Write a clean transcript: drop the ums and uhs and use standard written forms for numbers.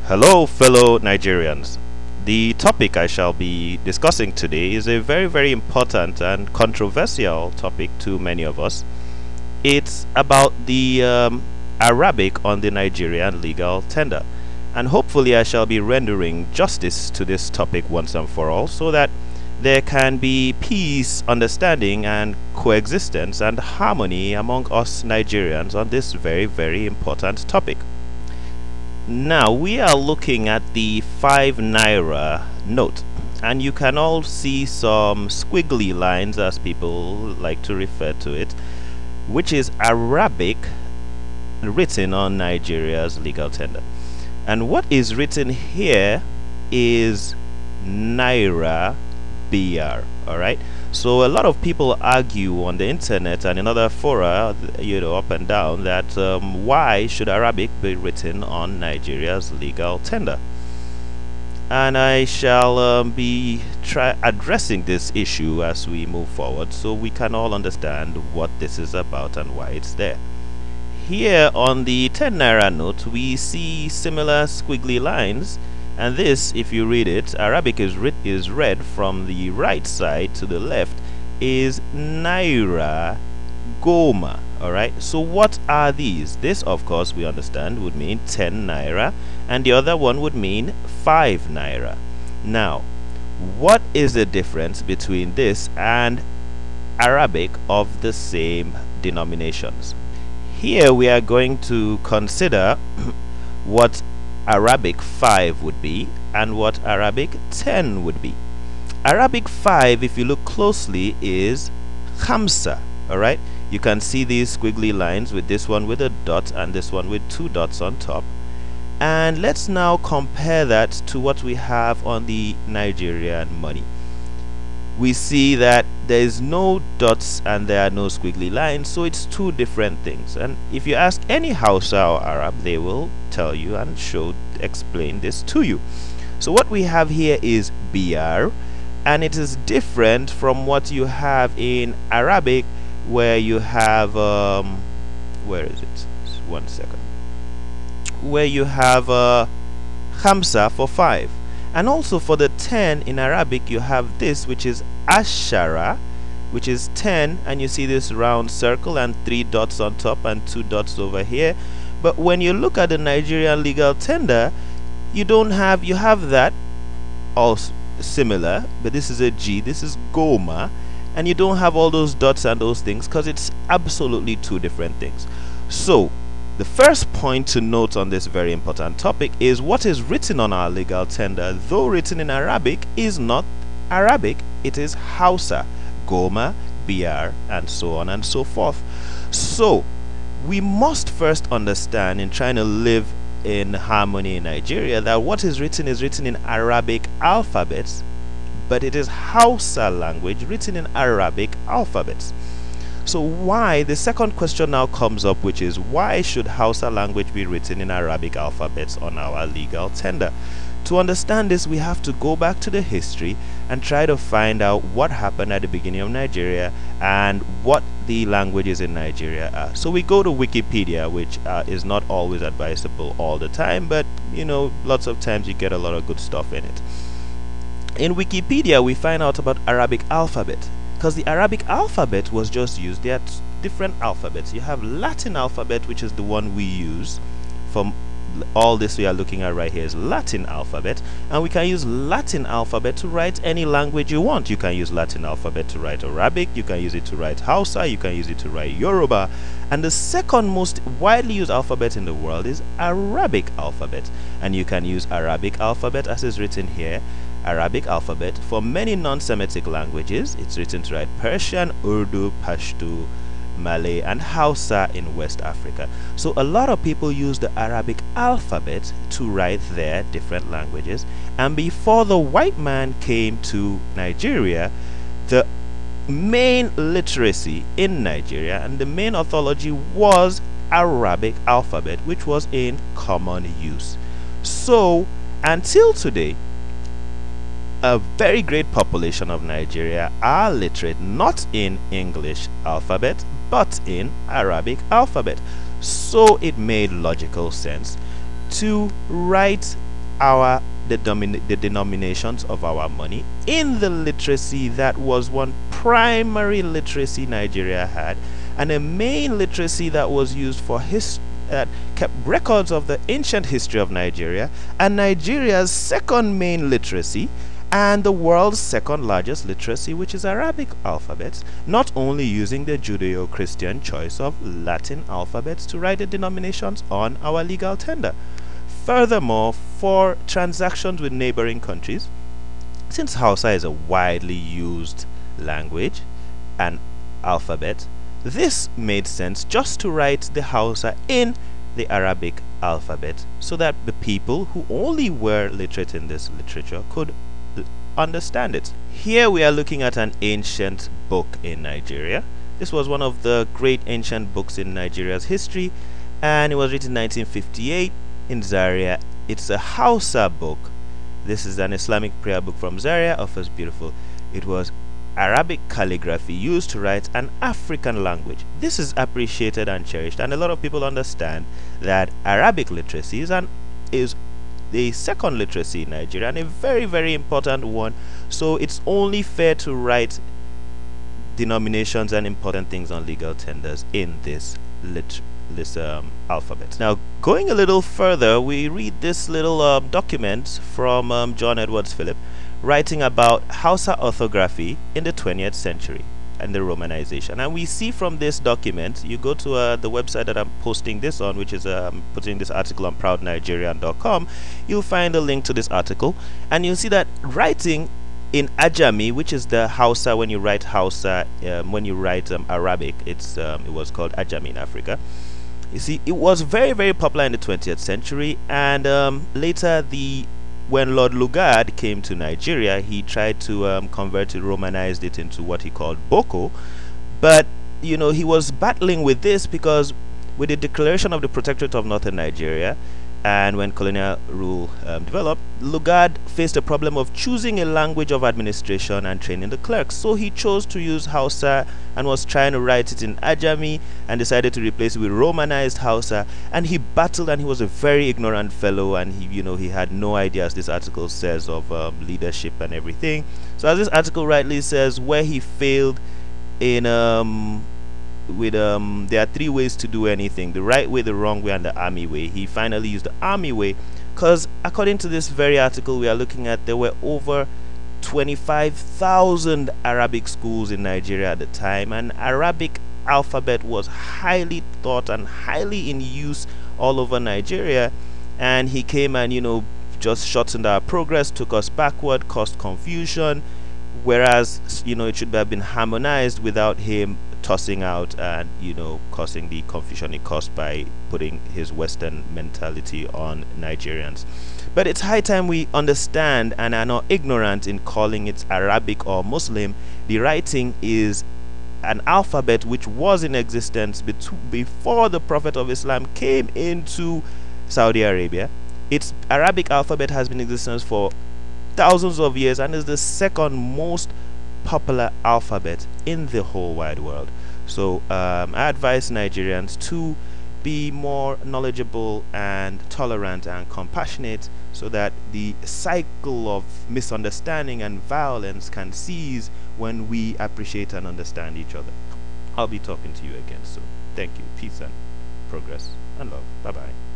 Hello, fellow Nigerians. The topic I shall be discussing today is a very important and controversial topic to many of us. It's about the Arabic on the Nigerian legal tender. And hopefully, I shall be rendering justice to this topic once and for all so that there can be peace, understanding, and coexistence and harmony among us Nigerians on this very important topic. Now we are looking at the 5 naira note, and you can all see some squiggly lines, as people like to refer to it, which is Arabic written on Nigeria's legal tender. And what is written here is Naira BR. Alright, so a lot of people argue on the internet and in other fora, up and down, that why should Arabic be written on Nigeria's legal tender? And I shall be addressing this issue as we move forward so we can all understand what this is about and why it's there. Here on the 10 naira note, we see similar squiggly lines. And this, if you read it, Arabic is read from the right side to the left, is Naira Goma. Alright, so what are these? This, of course, we understand would mean 10 naira, and the other one would mean 5 naira. Now, what is the difference between this and Arabic of the same denominations? Here we are going to consider what Arabic 5 would be and what Arabic 10 would be. Arabic 5, if you look closely, is Khamsa. Alright, you can see these squiggly lines with this one with a dot and this one with 2 dots on top. And let's now compare that to what we have on the Nigerian money. We see that there is no dots and there are no squiggly lines, so it's two different things. And if you ask any Hausa or Arab, they will tell you and explain this to you. So what we have here is BR, and it is different from what you have in Arabic, where you have where is it? One second. Where you have Khamsa for 5. And also for the 10 in Arabic, you have this, which is Ashara, which is 10, and you see this round circle and 3 dots on top and 2 dots over here. But when you look at the Nigerian legal tender, you have that also similar, but this is a G, this is Goma, and you don't have all those dots and those things because it's absolutely two different things. So the first point to note on this very important topic is what is written on our legal tender, though written in Arabic, is not Arabic, it is Hausa, Goma, BR, and so on and so forth. So we must first understand, in trying to live in harmony in Nigeria, that what is written in Arabic alphabets, but it is Hausa language written in Arabic alphabets. So why, the second question now comes up, which is why should Hausa language be written in Arabic alphabets on our legal tender? To understand this, we have to go back to the history and try to find out what happened at the beginning of Nigeria and what the languages in Nigeria are. So we go to Wikipedia, which is not always advisable all the time, but lots of times you get a lot of good stuff in it. In Wikipedia, we find out about Arabic alphabet, because the Arabic alphabet was just used. There are different alphabets. You have Latin alphabet, which is the one we use. From all this we are looking at right here is Latin alphabet, and we can use Latin alphabet to write any language you want. You can use Latin alphabet to write Arabic, you can use it to write Hausa, you can use it to write Yoruba. And the second most widely used alphabet in the world is Arabic alphabet, and you can use Arabic alphabet as is written here, Arabic alphabet, for many non-Semitic languages. It's written to write Persian, Urdu, Pashto, Malay, and Hausa in West Africa. So a lot of people use the Arabic alphabet to write their different languages. And before the white man came to Nigeria, the main literacy in Nigeria and the main orthology was Arabic alphabet, which was in common use. So until today, a very great population of Nigeria are literate not in English alphabet but in Arabic alphabet. So it made logical sense to write the denominations of our money in the literacy that was one primary literacy Nigeria had, and a main literacy that was used for that kept records of the ancient history of Nigeria, and Nigeria's second main literacy, and the world's second largest literacy, which is Arabic alphabets, not only using the Judeo-Christian choice of Latin alphabets to write the denominations on our legal tender. Furthermore, for transactions with neighboring countries, since Hausa is a widely used language and alphabet, this made sense just to write the Hausa in the Arabic alphabet so that the people who only were literate in this literature could understand it. Here we are looking at an ancient book in Nigeria. This was one of the great ancient books in Nigeria's history, and it was written in 1958 in Zaria. It's a Hausa book. This is an Islamic prayer book from Zaria, offers beautiful. It was Arabic calligraphy used to write an African language. This is appreciated and cherished, and a lot of people understand that Arabic literacy is the second literacy in Nigeria, and a very, very important one. So it's only fair to write denominations and important things on legal tenders in this alphabet. Now, going a little further, we read this little document from John Edwards Phillip, writing about Hausa orthography in the 20th century and the Romanization. And we see from this document, you go to the website that I'm posting this on, which is putting this article on proudnigerian.com, you'll find a link to this article, and you'll see that writing in Ajami, which is the Hausa, when you write Hausa, when you write Arabic, it was called Ajami in Africa. You see, it was very, very popular in the 20th century, and later when Lord Lugard came to Nigeria, he tried to convert it, romanized it into what he called Boko. But, he was battling with this because with the declaration of the Protectorate of Northern Nigeria, and when colonial rule developed, Lugard faced the problem of choosing a language of administration and training the clerks. So he chose to use Hausa and was trying to write it in Ajami and decided to replace it with Romanized Hausa. And he battled, and he was a very ignorant fellow, and he had no idea, as this article says, of leadership and everything. So as this article rightly says, where he failed in there are three ways to do anything: the right way, the wrong way, and the army way. He finally used the army way because, according to this very article we are looking at, there were over 25,000 Arabic schools in Nigeria at the time, and Arabic alphabet was highly taught and highly in use all over Nigeria. And he came and just shortened our progress, took us backward, caused confusion, whereas it should have been harmonized without him tossing out and causing the confusion he caused by putting his Western mentality on Nigerians. But it's high time we understand and are not ignorant in calling it Arabic or Muslim. The writing is an alphabet which was in existence before the Prophet of Islam came into Saudi Arabia. Its Arabic alphabet has been in existence for thousands of years and is the second most popular alphabet in the whole wide world. So I advise Nigerians to be more knowledgeable and tolerant and compassionate so that the cycle of misunderstanding and violence can cease when we appreciate and understand each other. I'll be talking to you again soon. Thank you. Peace and progress and love. Bye bye.